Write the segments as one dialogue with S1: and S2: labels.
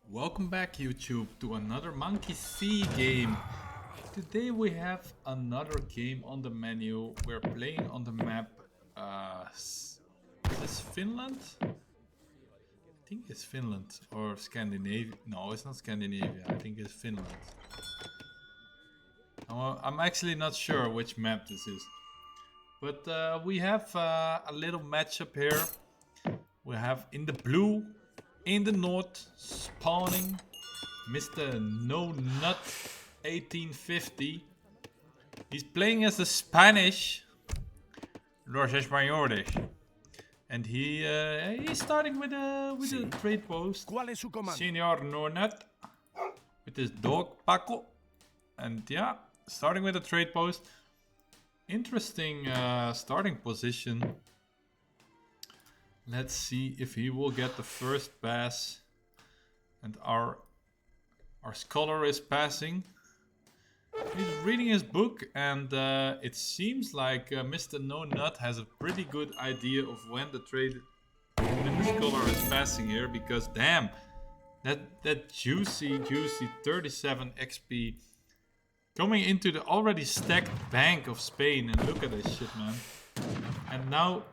S1: Welcome back YouTube to another Monkey C game. Today we have another game on the menu. We're playing on the map, is this Finland? I think it's Finland or Scandinavia. No, it's not Scandinavia, I think it's Finland. I'm actually not sure which map this is. But we have a little matchup here. We have in the blue, in the north, spawning Mr. No Nut 1850. He's playing as the Spanish Los Españoles, and he's starting with a trade post. Senor No Nut with his dog Paco, and yeah, starting with a trade post. Interesting starting position. Let's see if he will get the first pass. And our scholar is passing. He's reading his book, and it seems like Mr. No Nut has a pretty good idea of when the scholar is passing here, because damn, that juicy 37 XP coming into the already stacked bank of Spain. And look at this shit, man. And now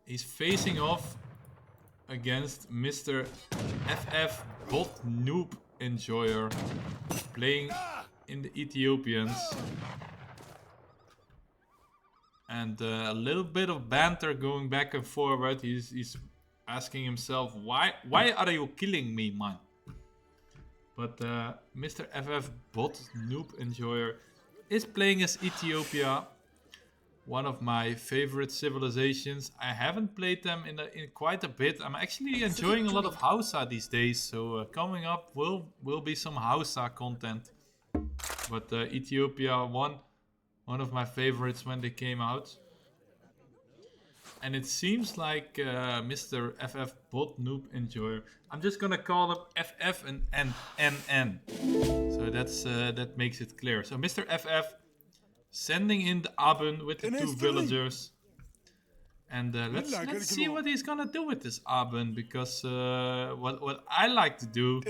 S1: he's facing off against Mr. FF BOT NOOB Enjoyer, playing in the Ethiopians. And a little bit of banter going back and forward. He's asking himself, why are you killing me, man? But Mr. FF BOT NOOB Enjoyer is playing as Ethiopia. One of my favorite civilizations. I haven't played them in quite a bit. I'm actually enjoying a lot of Hausa these days. So coming up will be some Hausa content. But Ethiopia, one of my favorites when they came out. And it seems like Mr. FF BOT NOOB Enjoyer. I'm just gonna call him FF and NN. So that makes it clear. So Mr. FF sending in the Aben with the two villagers. And let's see what he's gonna do with this Aben, because what I like to do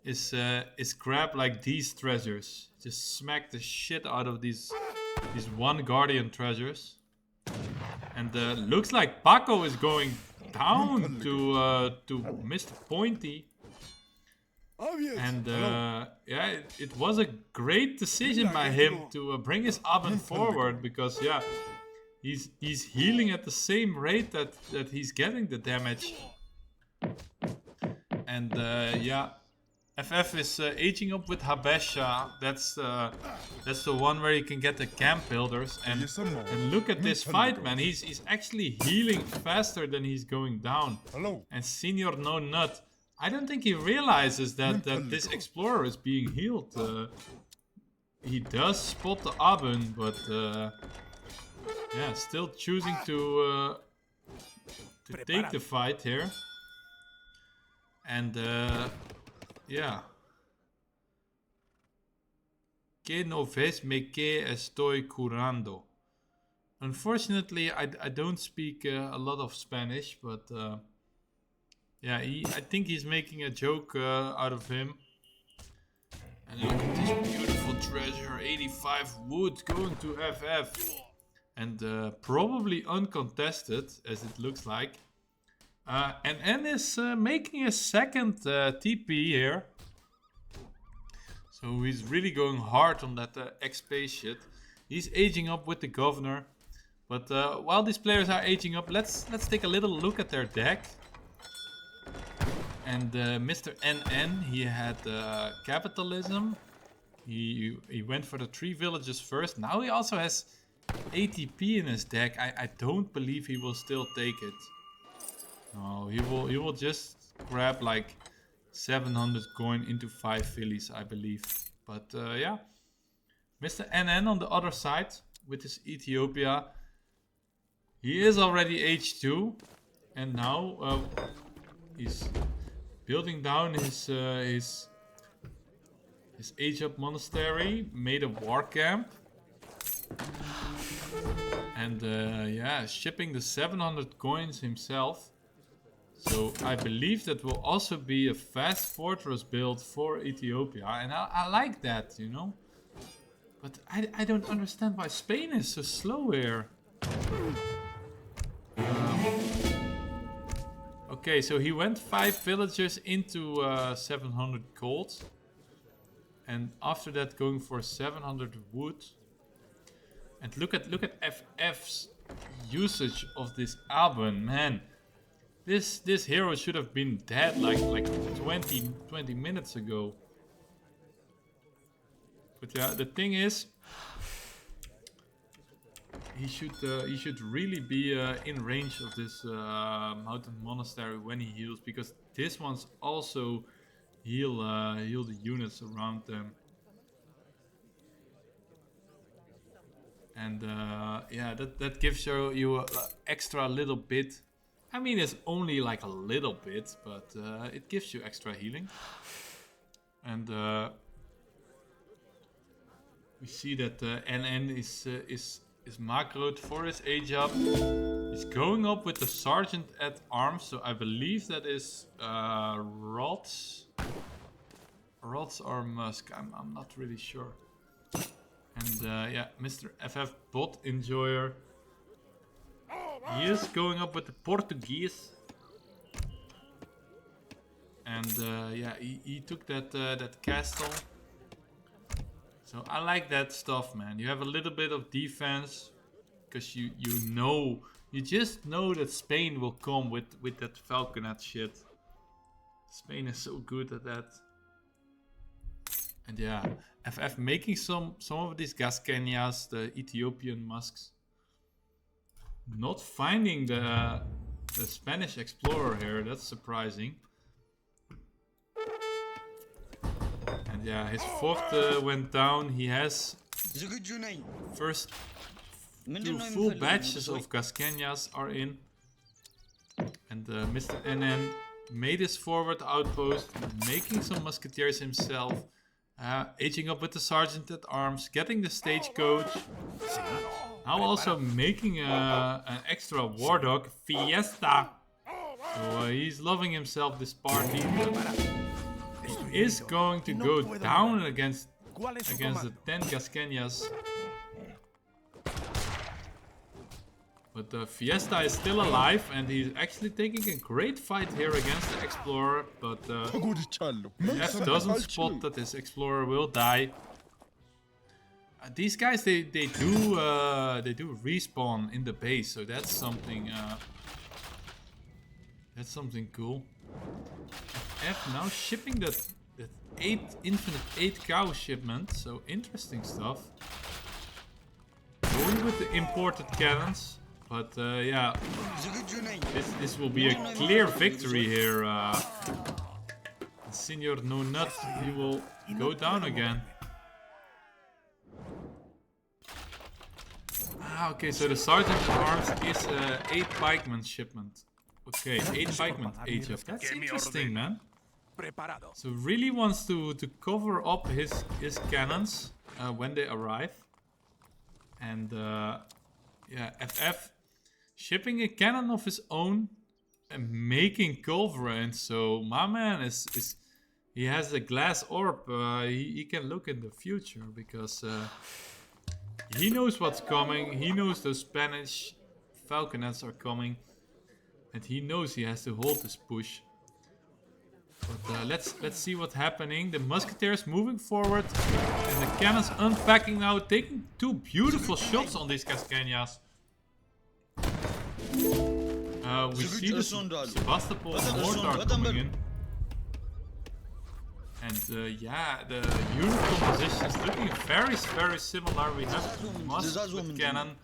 S1: is grab like these treasures. Just smack the shit out of these one guardian treasures. And looks like Paco is going down to Mr. Pointy. And yeah, it was a great decision by him to bring his Aben forward, because yeah, he's healing at the same rate that he's getting the damage. And yeah, FF is aging up with Habesha. That's the one where you can get the camp builders. And look at this fight, man. He's actually healing faster than he's going down. And Senior No Nut, I don't think he realizes that this explorer is being healed. He does spot the Aben, but yeah, still choosing to take the fight here. And yeah. Que no ves me que estoy curando. Unfortunately, I don't speak a lot of Spanish, but yeah, I think he's making a joke out of him. And look at this beautiful treasure, 85 wood going to FF. And probably uncontested, as it looks like. And N is making a second TP here. So he's really going hard on that XP shit. He's aging up with the governor. But while these players are aging up, let's take a little look at their deck. And Mr. NN, he had capitalism. He went for the 3 villages first. Now he also has ATP in his deck. I don't believe he will still take it. No, he will just grab like 700 coin into 5 fillies, I believe. But yeah, Mr. NN on the other side with his Ethiopia. He is already H2, and now he's building down his age up monastery, made a war camp. And yeah, shipping the 700 coins himself. So I believe that will also be a fast fortress build for Ethiopia. And I like that, you know. But I don't understand why Spain is so slow here. Okay, so he went 5 villagers into 700 gold. And after that going for 700 wood. And look at FF's usage of this album, man. This hero should have been dead like 20 minutes ago. But yeah, the thing is, he should really be in range of this mountain monastery when he heals, because this one's also heal the units around them. And yeah, that gives you extra little bit. I mean, it's only like a little bit, but it gives you extra healing. And we see that NN is macroed for his age up. He's going up with the sergeant at arms, so I believe that is Rods or Musk. I'm not really sure. And yeah, Mr. FF BOT Enjoyer. He is going up with the Portuguese. And yeah, he took that castle. So I like that stuff, man. You have a little bit of defense, because you just know that Spain will come with that falconet shit. Spain is so good at that. And yeah, FF making some of these Gascanias, the Ethiopian musks. Not finding the Spanish explorer here, that's surprising. And yeah, his fourth went down. He has first 2 full batches of Gascanias are in. And Mr. NN made his forward outpost, making some musketeers himself. Aging up with the sergeant at arms, getting the stagecoach. Now also making an extra war dog, Fiesta. So he's loving himself, this party. He is going to go down against the 10 Gascanias. But Fiesta is still alive, and he's actually taking a great fight here against the Explorer. But F doesn't spot that this Explorer will die. These guys, they do respawn in the base, so that's something cool. F now shipping that 8 cow shipment, so interesting stuff. Going with the imported cannons. But yeah, this will be a clear victory here. Senor No Nut, he will go down again. Okay, so the Sergeant at Arms is 8 pikemen shipment. Okay, 8 pikemen age up. That's interesting, man. So really wants to cover up his cannons when they arrive. And yeah, FF shipping a cannon of his own and making culverins. So my man he has a glass orb. He can look in the future, because he knows what's coming. He knows those Spanish falconets are coming, and he knows he has to hold this push. But let's see what's happening. The musketeers moving forward, and the cannons unpacking now, taking 2 beautiful shots on these Gascanias. We see the Sebastopol mortar coming in. And yeah, the unit composition is looking very similar. We have Musk with cannon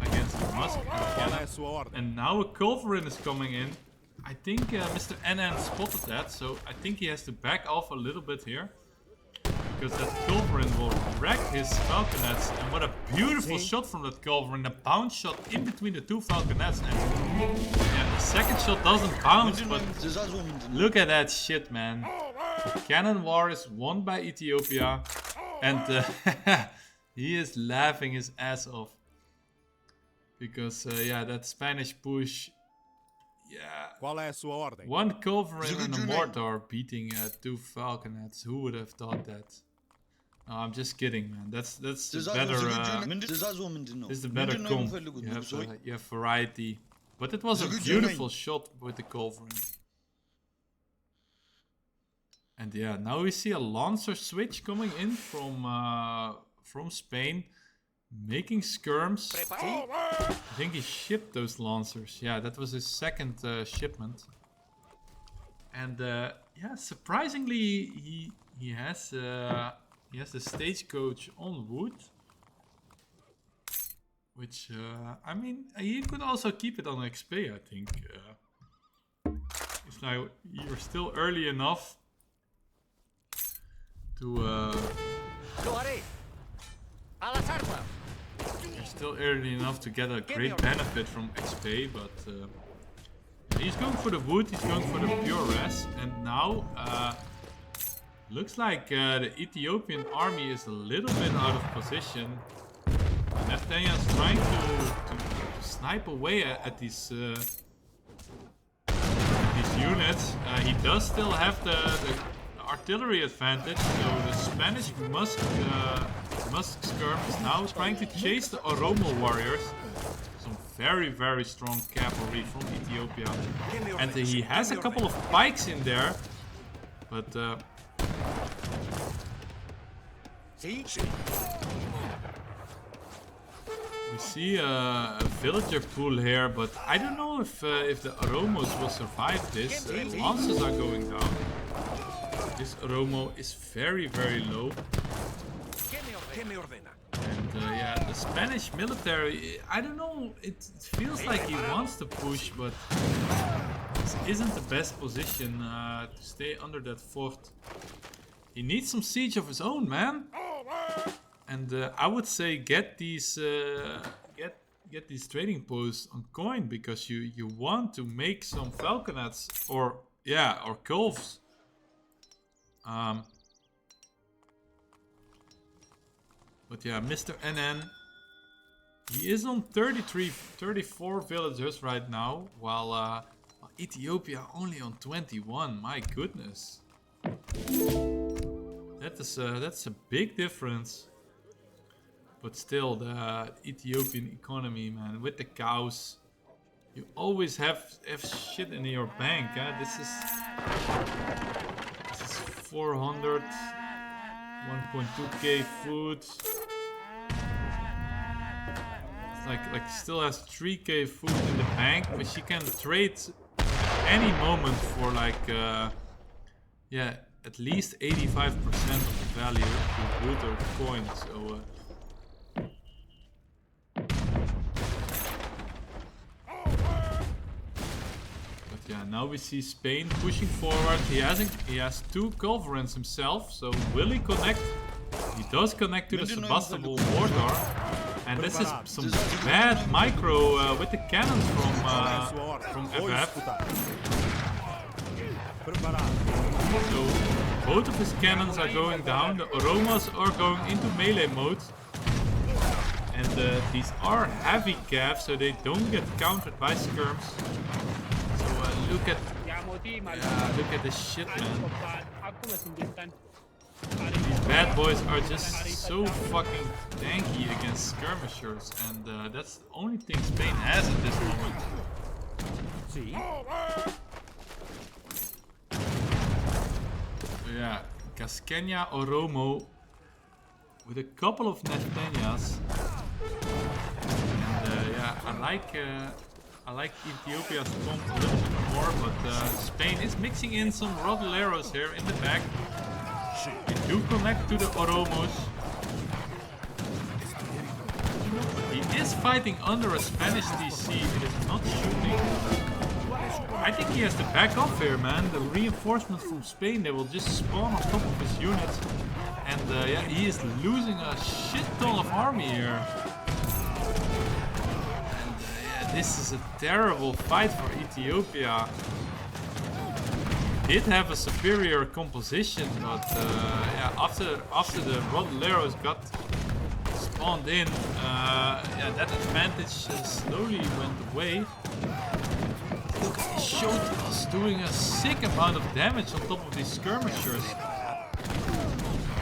S1: against Musk and cannon. And now a culverin is coming in. I think Mr. NN spotted that, so I think he has to back off a little bit here. Because that culverin will wreck his falconets. And what a beautiful shot from that culverin. A bounce shot in between the 2 falconets. And yeah, the second shot doesn't bounce, but look at that shit, man. The cannon war is won by Ethiopia. And he is laughing his ass off. Because yeah, that Spanish push, yeah. One culverin and a mortar beating 2 falconets. Who would have thought that? No, I'm just kidding, man. That's the better. This is the better comp. You have variety, but it was a beautiful shot with the culverin. And yeah, now we see a Lancer switch coming in from Spain, making skirms. I think he shipped those Lancers. Yeah, that was his second shipment. And yeah, surprisingly, he has the stagecoach on wood, which I mean, he could also keep it on XP. I think. It's now you're still early enough to you're still early enough to get a great benefit from XP, but he's going for the wood, he's going for the pure res, and now looks like the Ethiopian army is a little bit out of position. Nathaniel's trying to snipe away at these units. He does still have the artillery advantage, so the Spanish Musk skirm is now trying to chase the Oromo warriors. Some very, very strong cavalry from Ethiopia. And he has a couple of pikes in there, but we see a villager pool here, but I don't know if the Oromos will survive this. Lances are going down. This Oromo is very, very low. And yeah, the Spanish military, I don't know, it feels like he wants to push, but this isn't the best position to stay under that fort. He needs some siege of his own, man. And I would say get these trading posts on coin, because you want to make some falconets or culves. But yeah, Mr. NN, he is on 34 villagers right now, while Ethiopia only on 21. My goodness, that's a big difference. But still, the Ethiopian economy, man, with the cows, you always have shit in your bank. This is 400, 1.2k food. It's like still has 3k food in the bank, but she can trade any moment for like at least 85% of the value to wood or coin. So yeah, now we see Spain pushing forward. He has 2 culverins himself, so will he connect? He does connect to the Sebastopol mortar, and this is some bad micro with the cannons from FF. So both of his cannons are going down. The Oromos are going into melee mode, and these are heavy calves, so they don't get countered by skirms. Look at this shit, man. These bad boys are just so fucking tanky against skirmishers, and that's the only thing Spain has at this moment. So yeah, Casqueña Oromo with a couple of Nathanias. And yeah, I like Ethiopia's comp a little bit more, but Spain is mixing in some Rodoleros here in the back. They do connect to the Oromos. But he is fighting under a Spanish DC. It is not shooting. I think he has to back off here, man. The reinforcements from Spain, they will just spawn on top of his units. And yeah, he is losing a shit ton of army here. This is a terrible fight for Ethiopia. He did have a superior composition, but yeah, after the Rodoleros got spawned in, yeah, that advantage slowly went away. Look at this Shotas doing a sick amount of damage on top of these skirmishers.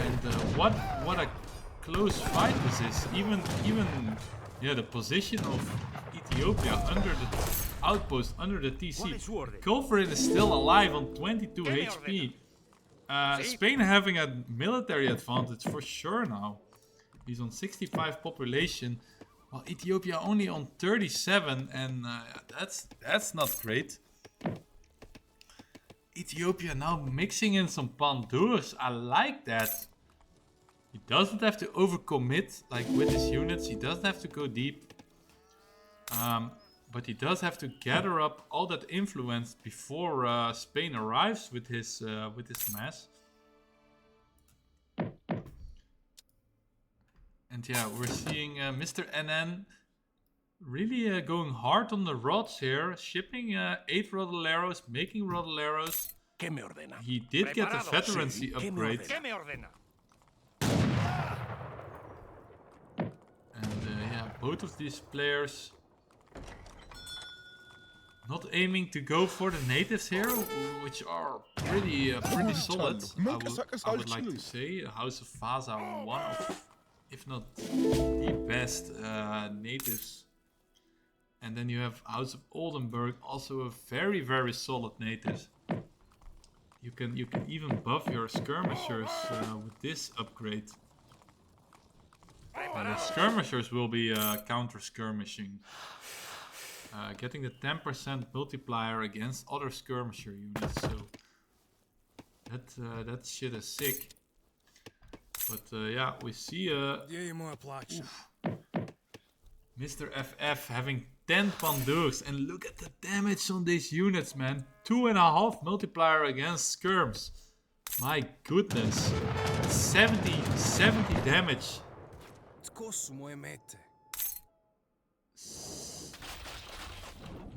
S1: And what a close fight this is. Even yeah, the position of Ethiopia under the outpost, under the TC. Culverin is still alive on 22 HP. Spain having a military advantage for sure now. He's on 65 population, while Ethiopia only on 37, and that's not great. Ethiopia now mixing in some Pandurs. I like that. He doesn't have to overcommit like with his units. He doesn't have to go deep. But he does have to gather up all that influence before Spain arrives with his mass. And yeah, we're seeing Mr. NN really going hard on the rods here, shipping 8 Rodoleros, making Rodoleros. He did get the veterancy upgrade. And yeah, both of these players not aiming to go for the natives here, which are pretty solid. I would like to say House of Vaza, one of, if not the best natives. And then you have House of Oldenburg, also a very solid native. You can even buff your skirmishers with this upgrade. The skirmishers will be counter skirmishing. Getting the 10% multiplier against other skirmisher units, so that shit is sick. But yeah, we see Mr. FF having 10 Pandurs, and look at the damage on these units, man. 2.5 multiplier against skirms. My goodness, 70 damage.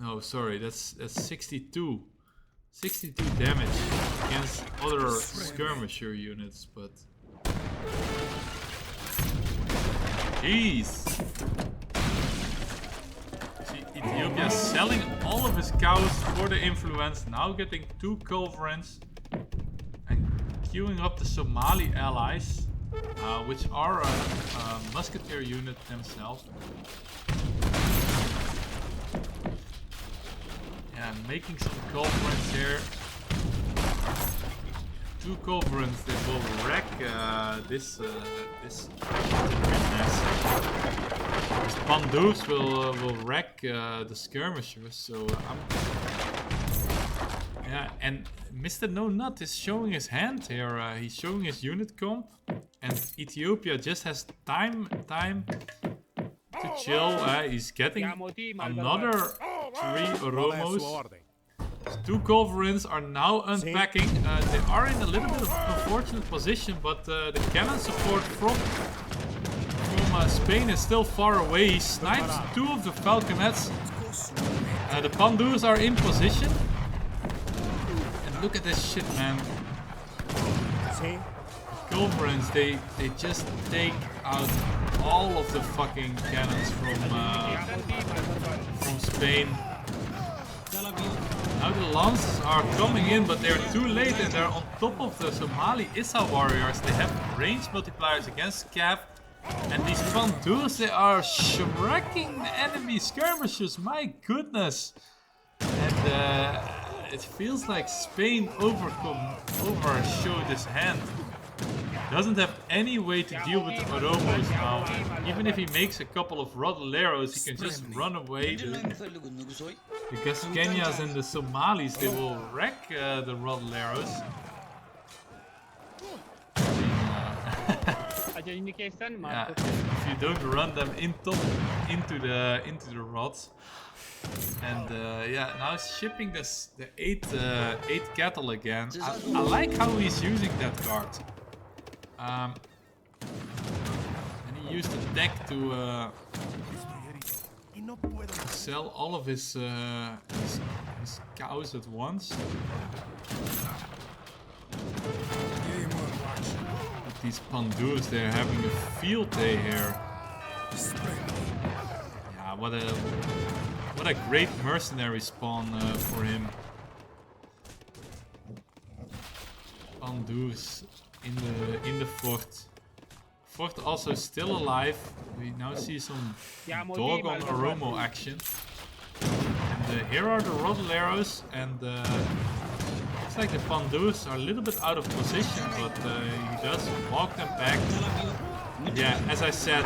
S1: No, sorry, that's 62. 62 damage against other skirmisher units, but jeez. See, Ethiopia selling all of his cows for the influence, now getting 2 culverins and queuing up the Somali allies, which are a musketeer unit themselves. Yeah, making some culverins here. 2 culverins that will wreck this Pandurs will wreck the skirmishers. So yeah, and Mr. No Nut is showing his hand here. He's showing his unit comp, and Ethiopia just has time to chill. He's getting another 3 Oromos. 2 culverins are now unpacking. They are in a little bit of unfortunate position, but the cannon support from Spain is still far away. He snipes 2 of the falconets. The Pandurs are in position. And look at this shit, man. Culverins, they just take out all of the fucking cannons from Spain. Now the lances are coming in, but they're too late, and they're on top of the Somali Issa warriors. They have range multipliers against Cav, and these Pandurs, they are wrecking the enemy skirmishers. My goodness! And it feels like Spain overshowed his hand. Doesn't have any way to deal with the Oromos now. Even if he makes a couple of Rodoleros, he can just run away. The Gaskenyas and the Somalis, they will wreck the Rodoleros. Yeah, if you don't run them into the rods. And yeah, now he's shipping the 8 cattle again. I like how he's using that card. And he used the deck to sell all of his cows at once. But these Pandurs, they're having a field day here. Yeah, what What a great mercenary spawn for him. Pandoos in the fort. Fort also still alive. We now see some dog on Oromo action. And here are the Rodoleros, and looks like the Pandoos are a little bit out of position, but he does walk them back. Yeah, as I said,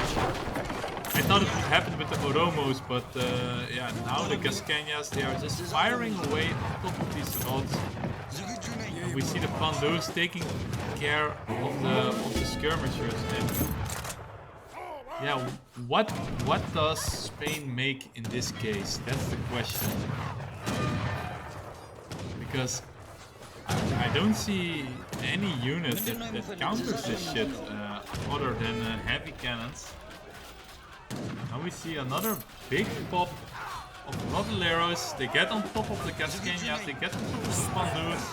S1: I thought it would happen with the Oromos, but yeah, now the Gascanias, they are just firing away on top of these rods. And we see the Pandoos taking care of the skirmishers. And yeah, what does Spain make in this case? That's the question. Because I don't see any unit that counters this shit other than heavy cannons. Now we see another big pop of Rodoleros. They get on top of the Gascanias, they get on top of the Pandoos.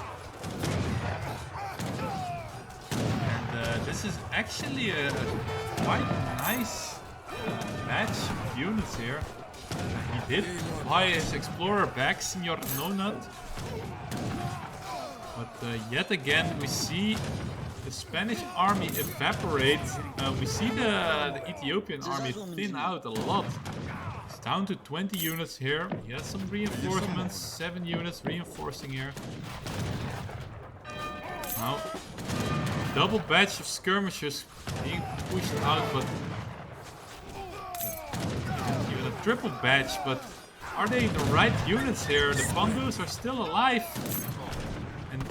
S1: And this is actually a quite nice batch of units here. He did buy his explorer back, Senor Nonut. But yet again we see the Spanish army evaporate. We see the Ethiopian army thin out a lot. It's down to 20 units here. He has some reinforcements, 7 units reinforcing here. Now, double batch of skirmishers being pushed out, but even a triple batch. But are they the right units here? The Pandoos are still alive. And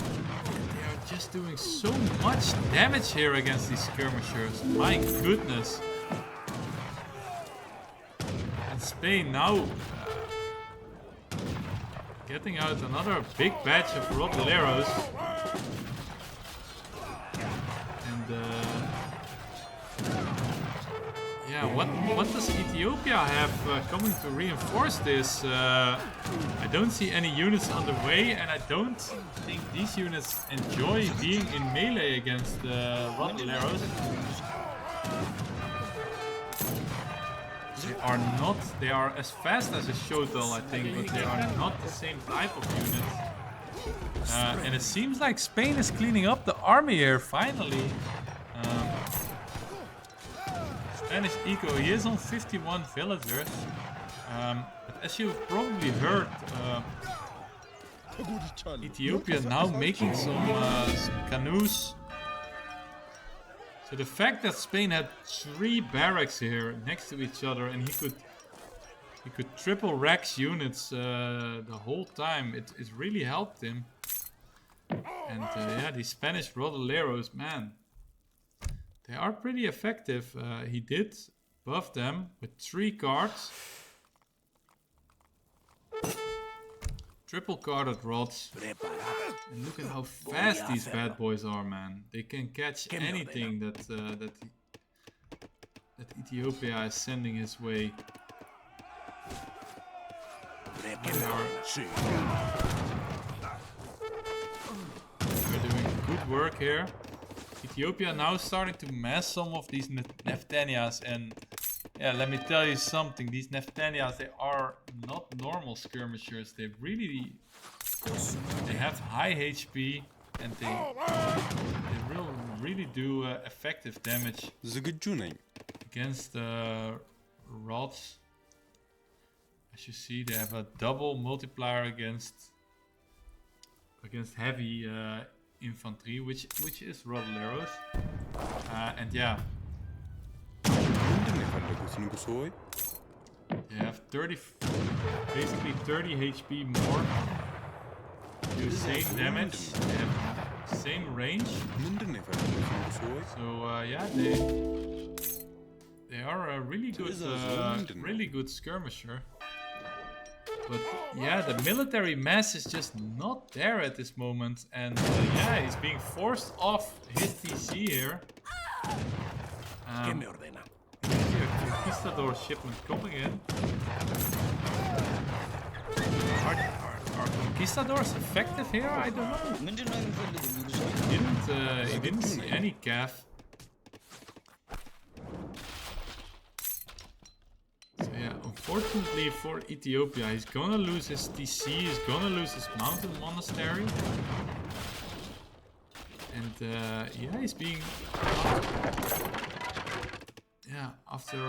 S1: just doing so much damage here against these skirmishers. My goodness. And Spain now getting out another big batch of Rodoleros. And yeah, what does Ethiopia have coming to reinforce this? I don't see any units on the way, and I don't think these units enjoy being in melee against Rodoleros. They are as fast as a Shotel, I think, but they are not the same type of unit. And it seems like Spain is cleaning up the army here, finally. Spanish eco, he is on 51 villagers. But as you've probably heard, Ethiopia now making some canoes. So the fact that Spain had 3 barracks here next to each other, and he could triple Rex units the whole time, it really helped him. And yeah, these Spanish Rodoleros, man, they are pretty effective. He did buff them with 3 cards. Triple carded rods. And look at how fast these bad boys are, man. They can catch anything that Ethiopia is sending his way. They're doing good work here. Ethiopia now starting to mass some of these Neftanias, and yeah, let me tell you something. These Neftanias, they are not normal skirmishers. They have high HP, and they really do effective damage against rods. As you see, they have a double multiplier against heavy infantry, which is Rodoleros. And yeah, they have basically 30 HP more. Do same damage. They have same range. So yeah, they are a really good skirmisher. But yeah, the military mass is just not there at this moment, and yeah, he's being forced off his TC here. Conquistador shipment coming in. Are conquistadors effective here? I don't know. He didn't see any cav. So yeah, Unfortunately for Ethiopia, he's gonna lose his TC, he's gonna lose his mountain monastery. And yeah, he's being... Yeah, after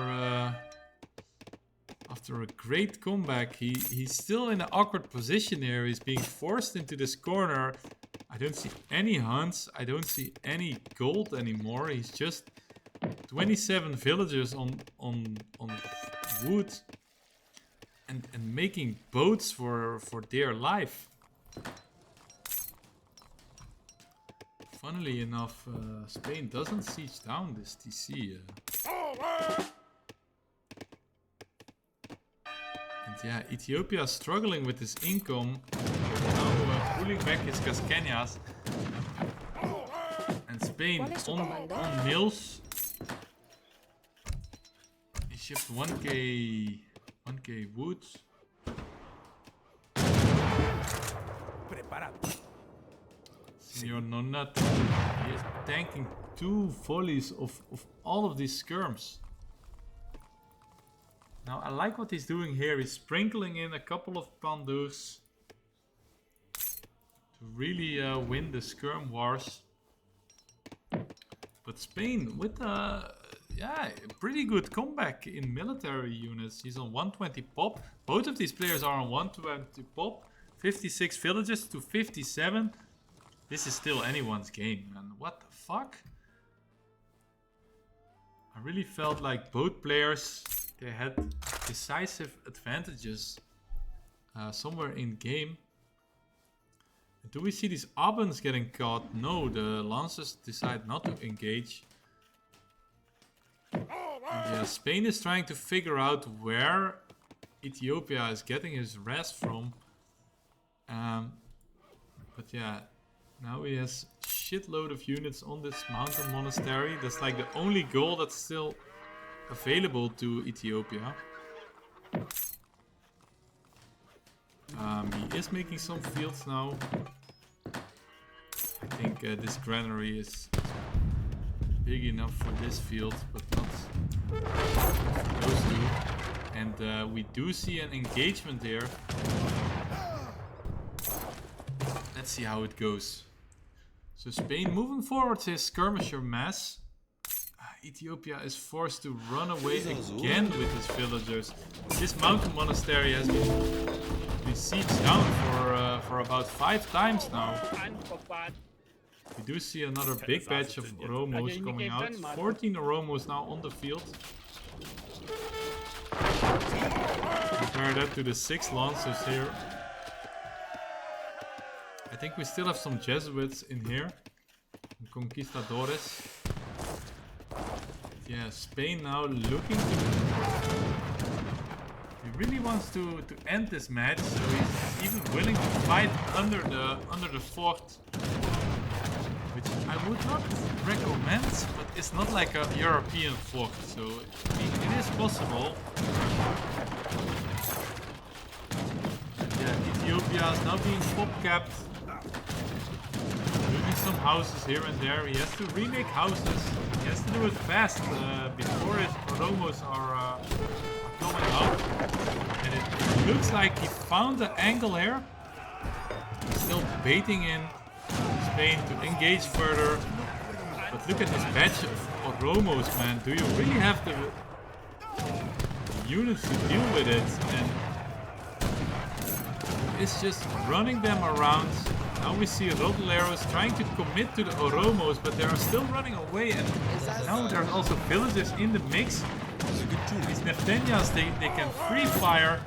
S1: a great comeback, he's still in an awkward position here. He's being forced into this corner. I don't see any hunts. I don't see any gold anymore. He's just 27 villagers on wood and making boats for dear life. Funnily enough, Spain doesn't siege down this TC. And yeah, Ethiopia is struggling with his income. Now pulling back his Cascañas. And Spain on mills. He shipped 1k wood. Senor Nonat, he is tanking 2 volleys of all of these skirms. Now I like what he's doing here. He's sprinkling in a couple of pandus to really win the skirm wars. But Spain with a pretty good comeback in military units. He's on 120 pop. Both of these players are on 120 pop. 56 villages to 57. This is still anyone's game, man. What the fuck? I really felt like both players, they had decisive advantages somewhere in game. Do we see these Abans getting caught? No, the Lancers decide not to engage. And yeah, Spain is trying to figure out where Ethiopia is getting his rest from. But yeah, now he has shitload of units on this mountain monastery. That's like the only goal that's still available to Ethiopia. He is making some fields now. I think this granary is big enough for this field, but not for those two. And we do see an engagement here. Let's see how it goes. So Spain moving forward his skirmisher mass. Ethiopia is forced to run away again with his villagers. This mountain monastery has been sieged down for about 5 times now. We do see another big batch of Oromos coming out. 14 Oromos now on the field. Compare that to the 6 Lancers here. I think we still have some Jesuits in here. Conquistadores. Yeah, Spain now looking to... He really wants to end this match, so he's even willing to fight under the fort. Which I would not recommend, but it's not like a European fort, so it is possible. Yeah, Ethiopia is now being pop-capped. Moving some houses here and there. He has to remake houses. He has to do it fast before his Oromos are coming out. And it looks like he found the angle here. He's still baiting in Spain to engage further. But look at this batch of Oromos, man. Do you really have the units to deal with it? And it's just running them around. Now we see Rottleros trying to commit to the Oromos, but they are still running away. And now there are also villagers in the mix. These Neftenias, they can free fire.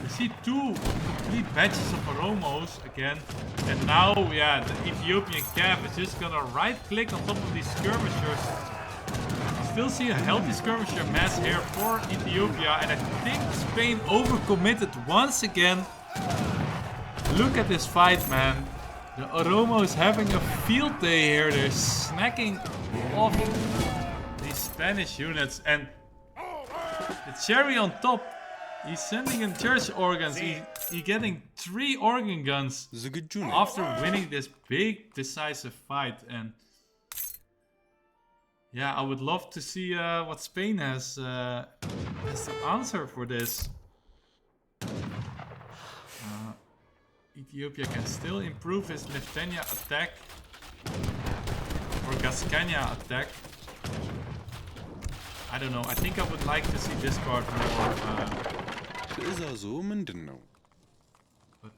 S1: We see 2 complete batches of Oromos again. And now, yeah, the Ethiopian Cav is just gonna right click on top of these skirmishers. Still see a healthy skirmisher mass here for Ethiopia. And I think Spain overcommitted once again. Look at this fight, man. The Oromos having a field day here. They're snacking off these Spanish units. And the cherry on top, he's sending in church organs. He's getting 3 organ guns after winning this big decisive fight. And yeah, I would love to see what Spain has to answer for this. Ethiopia can still improve his Neftenia attack. Or Gascania attack. I don't know. I think I would like to see this card more. But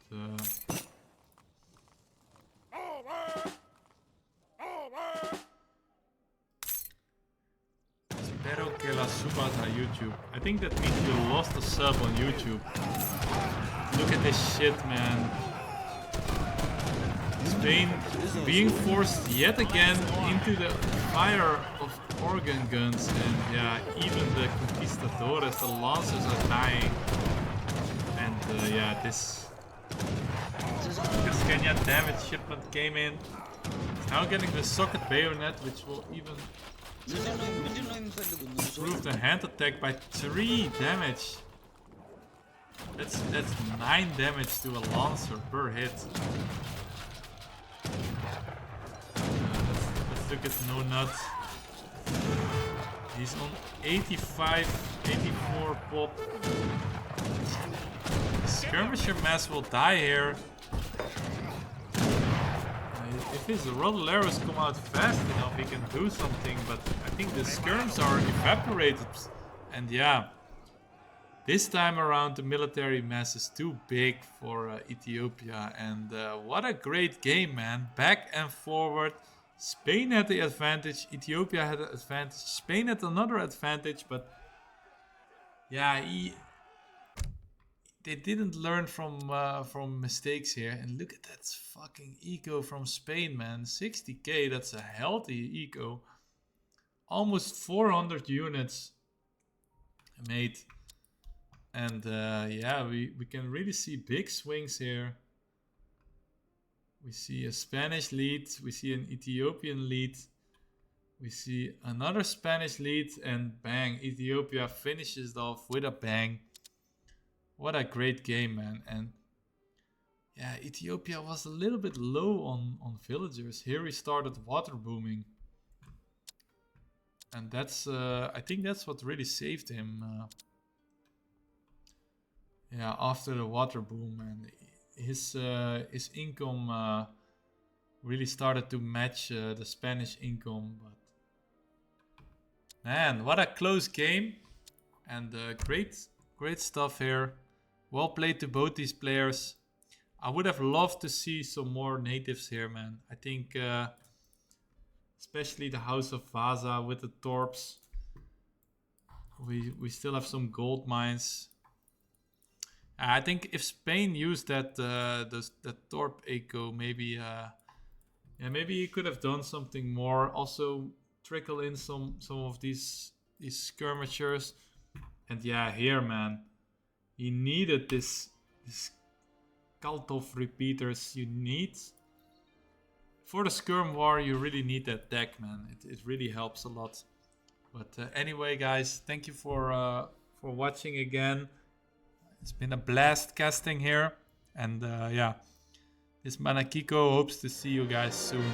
S1: Espero que la subas a YouTube. I think that means you lost a sub on YouTube. Look at this shit, man. Spain being forced yet again into the fire of organ guns, and yeah, even the conquistadores, the lancers are dying. And yeah, this Kenya damage shipment came in. It's now getting the socket bayonet, which will even improve the hand attack by 3 damage. That's 9 damage to a lancer per hit. Let's look at No Nuts. He's on 85, 84 pop. Skirmisher Mass will die here. If his Rodoleros come out fast enough, he can do something, but I think the skirms are evaporated. And yeah, this time around the military mass is too big for Ethiopia. And what a great game, man. Back and forward. Spain had the advantage, Ethiopia had the advantage, Spain had another advantage, but yeah, they didn't learn from mistakes here. And look at that fucking eco from Spain, man. 60k, that's a healthy eco. Almost 400 units made. And yeah, we can really see big swings here. We see a Spanish lead, we see an Ethiopian lead, we see another Spanish lead, and bang, Ethiopia finishes it off with a bang. What a great game, man. And yeah, Ethiopia was a little bit low on villagers. Here he started water booming. And that's, I think that's what really saved him. Yeah, after the water boom, and his income really started to match the Spanish income. But man, what a close game, and great stuff here. Well played to both these players. I would have loved to see some more natives here, man. I think especially the House of Vaza with the Torps. We still have some gold mines. I think if Spain used that Torp eco, maybe yeah, maybe he could have done something more. Also trickle in some of these skirmishers. And yeah, here, man, he needed this cult of repeaters. You need for the skirm war. You really need that deck, man. It really helps a lot. But anyway, guys, thank you for watching again. It's been a blast casting here, and yeah, this Manakiko hopes to see you guys soon.